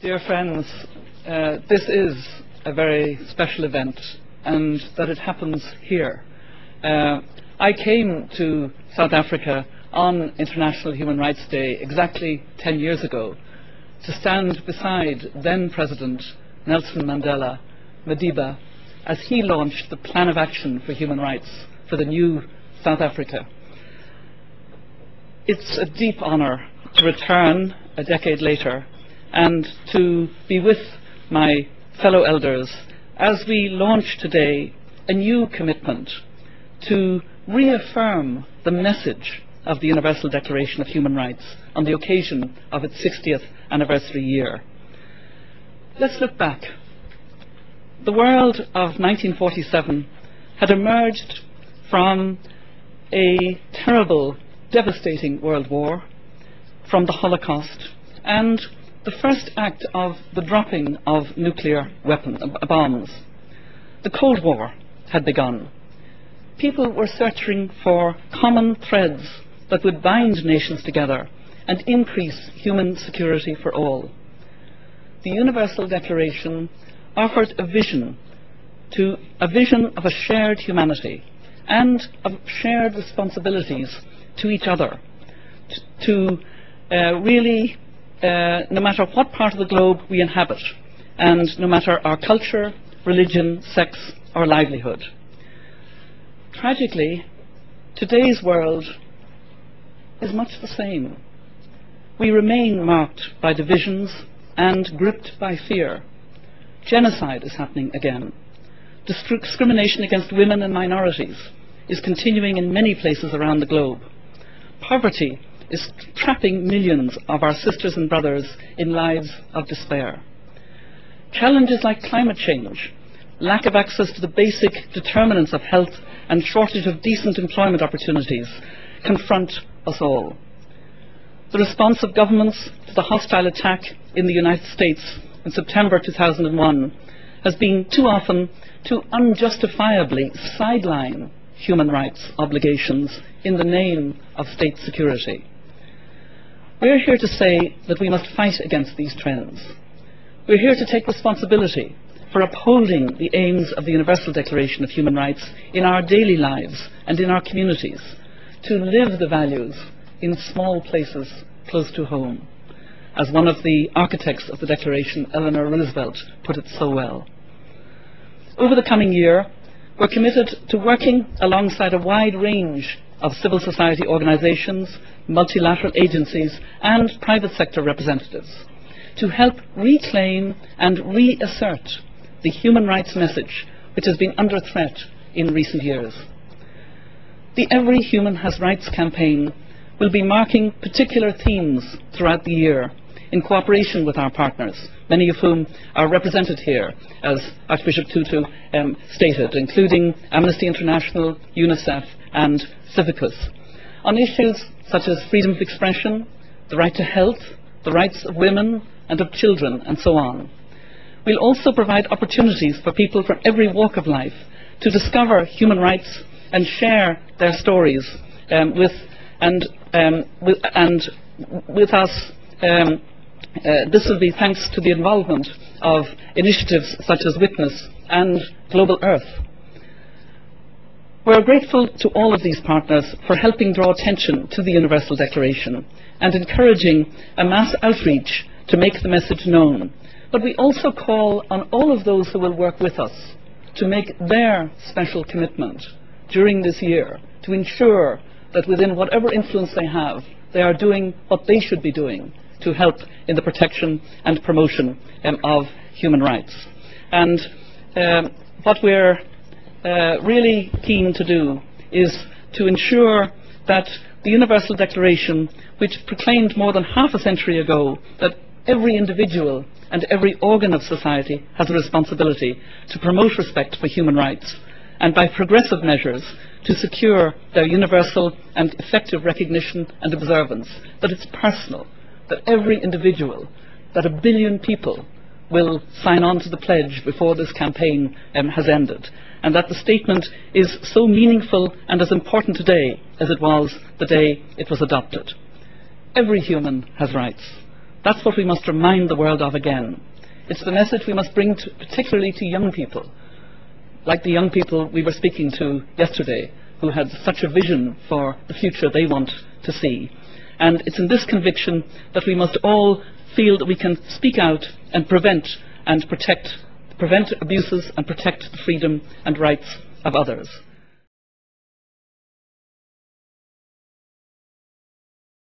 Dear friends, this is a very special event, and that it happens here. I came to South Africa on International Human Rights Day exactly 10 years ago to stand beside then President Nelson Mandela Madiba as he launched the Plan of Action for Human Rights for the new South Africa. It's a deep honour to return a decade later and to be with my fellow elders as we launch today a new commitment to reaffirm the message of the Universal Declaration of Human Rights on the occasion of its 60th anniversary year. Let's look back. The world of 1947 had emerged from a terrible, devastating world war, from the Holocaust, and the first act of the dropping of nuclear bombs. The Cold War had begun. People were searching for common threads that would bind nations together and increase human security for all. The Universal Declaration offered a vision of a shared humanity and of shared responsibilities to each other, to really, no matter what part of the globe we inhabit, and no matter our culture, religion, sex or livelihood. Tragically, today's world is much the same. We remain marked by divisions and gripped by fear. Genocide is happening again. Discrimination against women and minorities is continuing in many places around the globe. Poverty is trapping millions of our sisters and brothers in lives of despair. Challenges like climate change, lack of access to the basic determinants of health, and shortage of decent employment opportunities confront us all. The response of governments to the hostile attack in the United States in September 2001 has been too often to unjustifiably sideline human rights obligations in the name of state security. We're here to say that we must fight against these trends. We're here to take responsibility for upholding the aims of the Universal Declaration of Human Rights in our daily lives and in our communities, to live the values in small places close to home. As one of the architects of the Declaration, Eleanor Roosevelt, put it so well. Over the coming year, we're committed to working alongside a wide range of civil society organisations, multilateral agencies and private sector representatives to help reclaim and reassert the human rights message which has been under threat in recent years. The Every Human Has Rights campaign will be marking particular themes throughout the year in cooperation with our partners, many of whom are represented here, as Archbishop Tutu stated, including Amnesty International, UNICEF and Civicus, on issues such as freedom of expression, the right to health, the rights of women and of children, and so on. We'll also provide opportunities for people from every walk of life to discover human rights and share their stories with us. This will be thanks to the involvement of initiatives such as Witness and Global Earth. We're grateful to all of these partners for helping draw attention to the Universal Declaration and encouraging a mass outreach to make the message known. But we also call on all of those who will work with us to make their special commitment during this year to ensure that within whatever influence they have, they are doing what they should be doing to help in the protection and promotion of human rights. And what we're really keen to do is to ensure that the Universal Declaration, which proclaimed more than half a century ago that every individual and every organ of society has a responsibility to promote respect for human rights, and by progressive measures to secure their universal and effective recognition and observance, that it's personal, that every individual, that 1 billion people will sign on to the pledge before this campaign has ended, and that the statement is so meaningful and as important today as it was the day it was adopted. Every human has rights. That's what we must remind the world of again. It's the message we must bring particularly to young people, like the young people we were speaking to yesterday, who had such a vision for the future they want to see. And it's in this conviction that we must all feel that we can speak out and prevent abuses and protect the freedom and rights of others.